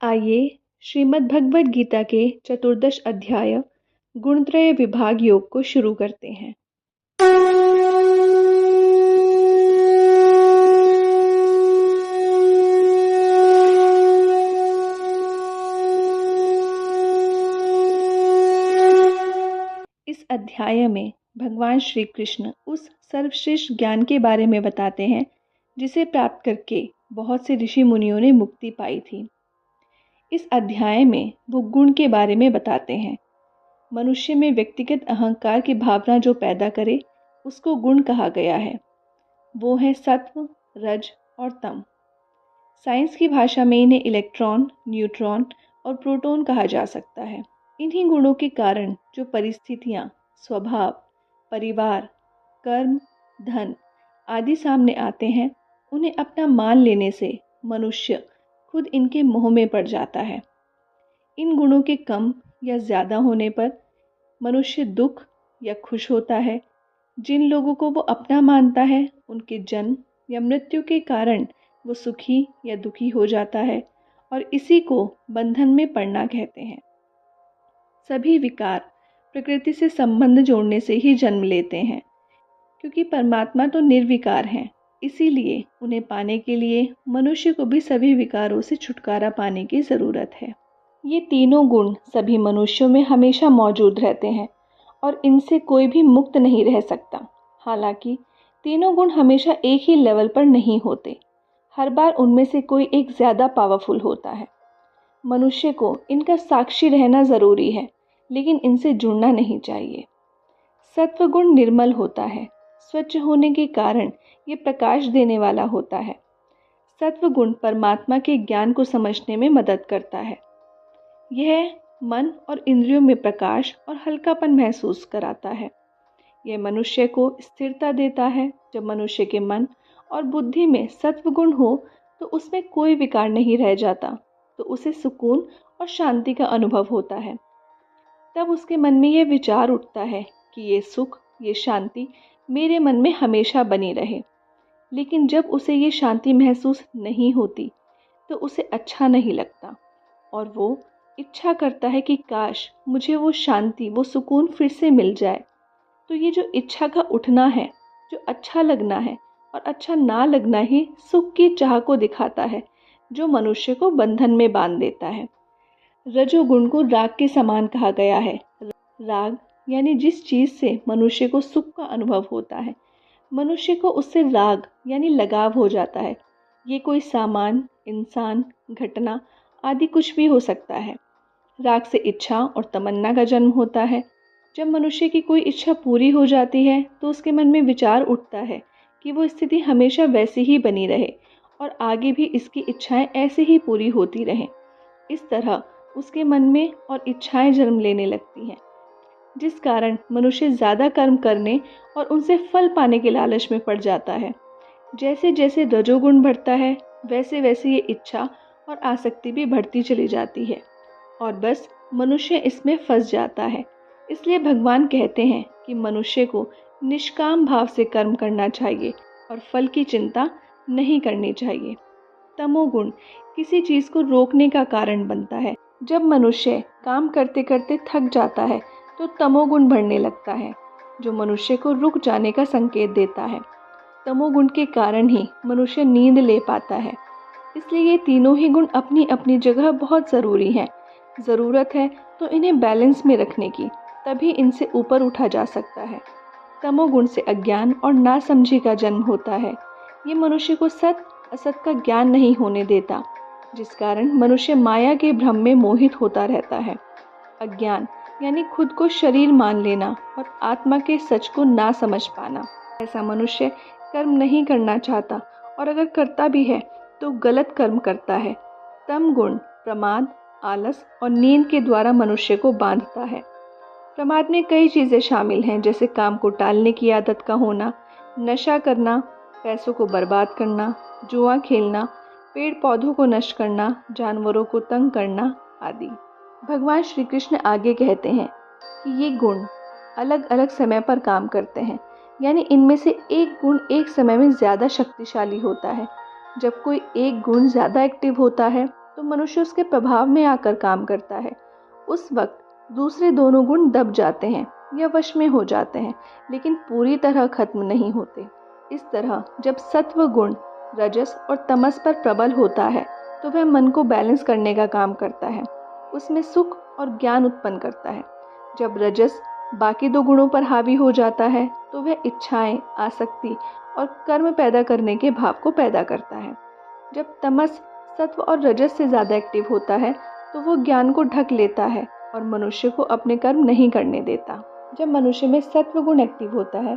आइए श्रीमद् भगवद गीता के चतुर्दश अध्याय गुणत्रय विभाग योग को शुरू करते हैं। इस अध्याय में भगवान श्री कृष्ण उस सर्वश्रेष्ठ ज्ञान के बारे में बताते हैं जिसे प्राप्त करके बहुत से ऋषि मुनियों ने मुक्ति पाई थी। इस अध्याय में वो गुण के बारे में बताते हैं। मनुष्य में व्यक्तिगत अहंकार की भावना जो पैदा करे उसको गुण कहा गया है। वो है सत्व, रज और तम। साइंस की भाषा में इन्हें इलेक्ट्रॉन, न्यूट्रॉन और प्रोटॉन कहा जा सकता है। इन्हीं गुणों के कारण जो परिस्थितियाँ, स्वभाव, परिवार, कर्म, धन आदि सामने आते हैं, उन्हें अपना मान लेने से मनुष्य खुद इनके मोह में पड़ जाता है। इन गुणों के कम या ज़्यादा होने पर मनुष्य दुख या खुश होता है। जिन लोगों को वो अपना मानता है, उनके जन्म या मृत्यु के कारण वो सुखी या दुखी हो जाता है और इसी को बंधन में पड़ना कहते हैं। सभी विकार प्रकृति से संबंध जोड़ने से ही जन्म लेते हैं, क्योंकि परमात्मा तो निर्विकार हैं। इसीलिए उन्हें पाने के लिए मनुष्य को भी सभी विकारों से छुटकारा पाने की ज़रूरत है। ये तीनों गुण सभी मनुष्यों में हमेशा मौजूद रहते हैं और इनसे कोई भी मुक्त नहीं रह सकता। हालांकि तीनों गुण हमेशा एक ही लेवल पर नहीं होते। हर बार उनमें से कोई एक ज़्यादा पावरफुल होता है। मनुष्य को इनका साक्षी रहना ज़रूरी है, लेकिन इनसे जुड़ना नहीं चाहिए। सत्व गुण निर्मल होता है। स्वच्छ होने के कारण ये प्रकाश देने वाला होता है। सत्व गुण परमात्मा के ज्ञान को समझने में मदद करता है। यह मन और इंद्रियों में प्रकाश और हल्कापन महसूस कराता है। यह मनुष्य को स्थिरता देता है। जब मनुष्य के मन और बुद्धि में सत्व गुण हो तो उसमें कोई विकार नहीं रह जाता, तो उसे सुकून और शांति का अनुभव होता है। तब उसके मन में यह विचार उठता है कि ये सुख, ये शांति मेरे मन में हमेशा बनी रहे। लेकिन जब उसे ये शांति महसूस नहीं होती तो उसे अच्छा नहीं लगता और वो इच्छा करता है कि काश मुझे वो शांति, वो सुकून फिर से मिल जाए। तो ये जो इच्छा का उठना है, जो अच्छा लगना है और अच्छा ना लगना ही सुख की चाह को दिखाता है, जो मनुष्य को बंधन में बांध देता है। रजोगुण को राग के समान कहा गया है। राग यानी जिस चीज़ से मनुष्य को सुख का अनुभव होता है, मनुष्य को उससे राग यानी लगाव हो जाता है। ये कोई सामान, इंसान, घटना आदि कुछ भी हो सकता है। राग से इच्छा और तमन्ना का जन्म होता है। जब मनुष्य की कोई इच्छा पूरी हो जाती है तो उसके मन में विचार उठता है कि वो स्थिति हमेशा वैसी ही बनी रहे और आगे भी इसकी इच्छाएं ऐसे ही पूरी होती रहें। इस तरह उसके मन में और इच्छाएं जन्म लेने लगती हैं, जिस कारण मनुष्य ज़्यादा कर्म करने और उनसे फल पाने के लालच में पड़ जाता है। जैसे जैसे रजोगुण बढ़ता है, वैसे वैसे ये इच्छा और आसक्ति भी बढ़ती चली जाती है और बस मनुष्य इसमें फंस जाता है। इसलिए भगवान कहते हैं कि मनुष्य को निष्काम भाव से कर्म करना चाहिए और फल की चिंता नहीं करनी चाहिए। तमोगुण किसी चीज़ को रोकने का कारण बनता है। जब मनुष्य काम करते करते थक जाता है तो तमोगुण बढ़ने लगता है, जो मनुष्य को रुक जाने का संकेत देता है। तमोगुण के कारण ही मनुष्य नींद ले पाता है। इसलिए ये तीनों ही गुण अपनी अपनी जगह बहुत ज़रूरी हैं। ज़रूरत है तो इन्हें बैलेंस में रखने की, तभी इनसे ऊपर उठा जा सकता है। तमोगुण से अज्ञान और नासमझी का जन्म होता है। ये मनुष्य को सत असत का ज्ञान नहीं होने देता, जिस कारण मनुष्य माया के भ्रम में मोहित होता रहता है। अज्ञान यानी खुद को शरीर मान लेना और आत्मा के सच को ना समझ पाना। ऐसा मनुष्य कर्म नहीं करना चाहता और अगर करता भी है तो गलत कर्म करता है। तम गुण प्रमाद, आलस और नींद के द्वारा मनुष्य को बांधता है। प्रमाद में कई चीज़ें शामिल हैं, जैसे काम को टालने की आदत का होना, नशा करना, पैसों को बर्बाद करना, जुआ खेलना, पेड़ पौधों को नष्ट करना, जानवरों को तंग करना आदि। भगवान श्री कृष्ण आगे कहते हैं कि ये गुण अलग अलग समय पर काम करते हैं, यानी इनमें से एक गुण एक समय में ज़्यादा शक्तिशाली होता है। जब कोई एक गुण ज़्यादा एक्टिव होता है तो मनुष्य उसके प्रभाव में आकर काम करता है। उस वक्त दूसरे दोनों गुण दब जाते हैं या वश में हो जाते हैं, लेकिन पूरी तरह खत्म नहीं होते। इस तरह जब सत्व गुण रजस और तमस पर प्रबल होता है तो वह मन को बैलेंस करने का काम करता है, उसमें सुख और ज्ञान उत्पन्न करता है। जब रजस बाकी दो गुणों पर हावी हो जाता है तो वह इच्छाएं, आसक्ति और कर्म पैदा करने के भाव को पैदा करता है। जब तमस सत्व और रजस से ज़्यादा एक्टिव होता है तो वो ज्ञान को ढक लेता है और मनुष्य को अपने कर्म नहीं करने देता। जब मनुष्य में सत्व गुण एक्टिव होता है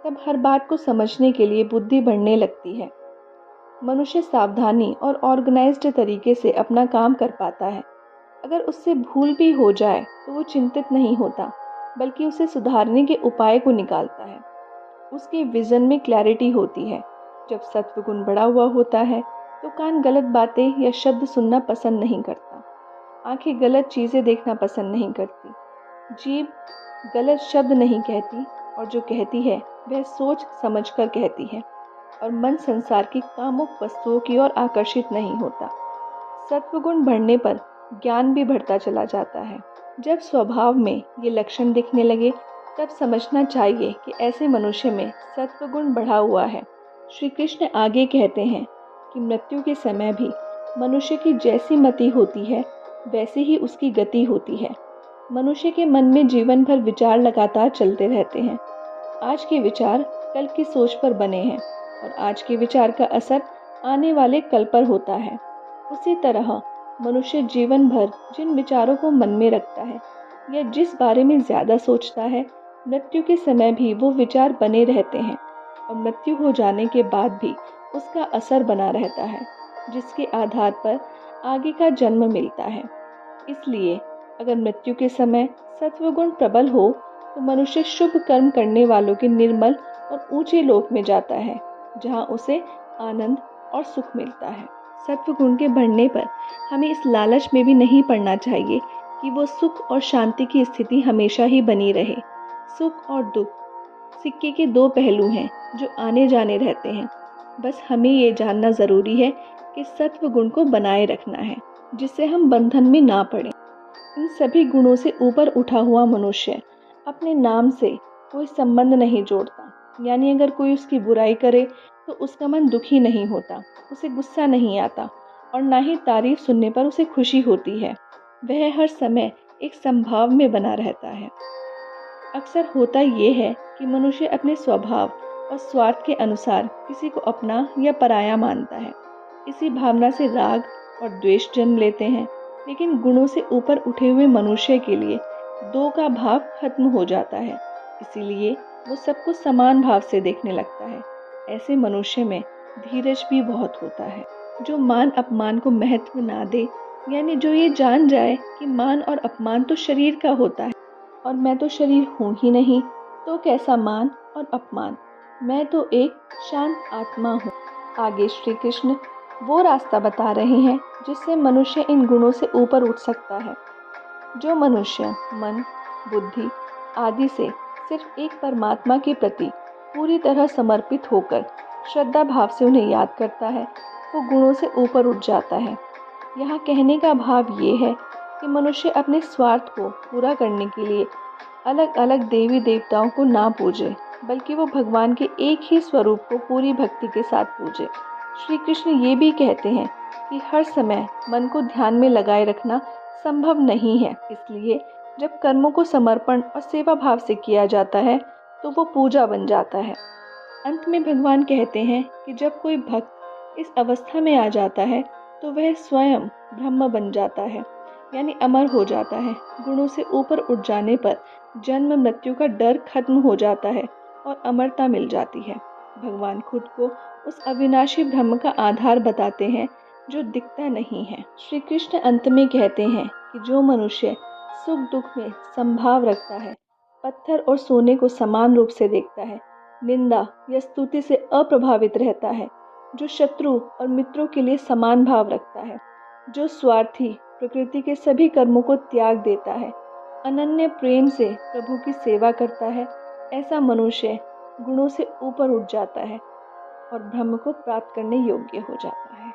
तब हर बात को समझने के लिए बुद्धि बढ़ने लगती है। मनुष्य सावधानी और ऑर्गेनाइज्ड तरीके से अपना काम कर पाता है। अगर उससे भूल भी हो जाए तो वो चिंतित नहीं होता, बल्कि उसे सुधारने के उपाय को निकालता है। उसके विजन में क्लैरिटी होती है। जब सत्व गुण बढ़ा हुआ होता है तो कान गलत बातें या शब्द सुनना पसंद नहीं करता, आंखें गलत चीज़ें देखना पसंद नहीं करती, जीभ गलत शब्द नहीं कहती और जो कहती है वह सोच समझकर कहती है, और मन संसार की कामुक वस्तुओं की ओर आकर्षित नहीं होता। सत्वगुण बढ़ने पर ज्ञान भी बढ़ता चला जाता है। जब स्वभाव में ये लक्षण दिखने लगे तब समझना चाहिए कि ऐसे मनुष्य में सत्वगुण बढ़ा हुआ है। श्री कृष्ण आगे कहते हैं कि मृत्यु के समय भी मनुष्य की जैसी मति होती है वैसे ही उसकी गति होती है। मनुष्य के मन में जीवन भर विचार लगातार चलते रहते हैं। आज के विचार कल की सोच पर बने हैं और आज के विचार का असर आने वाले कल पर होता है। उसी तरह मनुष्य जीवन भर जिन विचारों को मन में रखता है या जिस बारे में ज़्यादा सोचता है, मृत्यु के समय भी वो विचार बने रहते हैं और मृत्यु हो जाने के बाद भी उसका असर बना रहता है, जिसके आधार पर आगे का जन्म मिलता है। इसलिए अगर मृत्यु के समय सत्वगुण प्रबल हो तो मनुष्य शुभ कर्म करने वालों के निर्मल और ऊंचे लोक में जाता है, जहां उसे आनंद और सुख मिलता है। सत्वगुण के बढ़ने पर हमें इस लालच में भी नहीं पड़ना चाहिए कि वो सुख और शांति की स्थिति हमेशा ही बनी रहे। सुख और दुख सिक्के के दो पहलू हैं जो आने जाने रहते हैं। बस हमें ये जानना ज़रूरी है कि सत्व गुण को बनाए रखना है, जिससे हम बंधन में ना पड़ें। इन सभी गुणों से ऊपर उठा हुआ मनुष्य अपने नाम से कोई संबंध नहीं जोड़ता। यानी अगर कोई उसकी बुराई करे तो उसका मन दुखी नहीं होता, उसे गुस्सा नहीं आता और ना ही तारीफ सुनने पर उसे खुशी होती है। वह हर समय एक संभाव में बना रहता है। अक्सर होता ये है कि मनुष्य अपने स्वभाव और स्वार्थ के अनुसार किसी को अपना या पराया मानता है। इसी भावना से राग और द्वेष जन्म लेते हैं। लेकिन गुणों से ऊपर उठे हुए मनुष्य के लिए दो का भाव खत्म हो जाता है, इसीलिए वो सबको समान भाव से देखने लगता है। ऐसे मनुष्य में धीरज भी बहुत होता है, जो मान अपमान को महत्व ना दे, यानी जो ये जान जाए कि मान और अपमान तो शरीर का होता है और मैं तो शरीर हूँ ही नहीं, तो कैसा मान और अपमान, मैं तो एक शांत आत्मा हूँ। आगे श्री कृष्ण वो रास्ता बता रहे हैं जिससे मनुष्य इन गुणों से ऊपर उठ सकता है। जो मनुष्य मन, बुद्धि आदि से सिर्फ एक परमात्मा के प्रति पूरी तरह समर्पित होकर श्रद्धा भाव से उन्हें याद करता है, वो गुणों से ऊपर उठ जाता है। यहाँ कहने का भाव ये है कि मनुष्य अपने स्वार्थ को पूरा करने के लिए अलग अलग देवी देवताओं को ना पूजे, बल्कि वो भगवान के एक ही स्वरूप को पूरी भक्ति के साथ पूजे। श्री कृष्ण ये भी कहते हैं कि हर समय मन को ध्यान में लगाए रखना संभव नहीं है, इसलिए जब कर्मों को समर्पण और सेवा भाव से किया जाता है तो वो पूजा बन जाता है। अंत में भगवान कहते हैं कि जब कोई भक्त इस अवस्था में आ जाता है तो वह स्वयं ब्रह्म बन जाता है, यानी अमर हो जाता है। गुणों से ऊपर उठ जाने पर जन्म मृत्यु का डर खत्म हो जाता है और अमरता मिल जाती है। भगवान खुद को उस अविनाशी ब्रह्म का आधार बताते हैं जो दिखता नहीं है। श्री कृष्ण अंत में कहते हैं कि जो मनुष्य सुख दुख में संभाव रखता है, पत्थर और सोने को समान रूप से देखता है, निंदा या स्तुति से अप्रभावित रहता है, जो शत्रु और मित्रों के लिए समान भाव रखता है, जो स्वार्थी प्रकृति के सभी कर्मों को त्याग देता है, अनन्य प्रेम से प्रभु की सेवा करता है, ऐसा मनुष्य गुणों से ऊपर उठ जाता है और ब्रह्म को प्राप्त करने योग्य हो जाता है।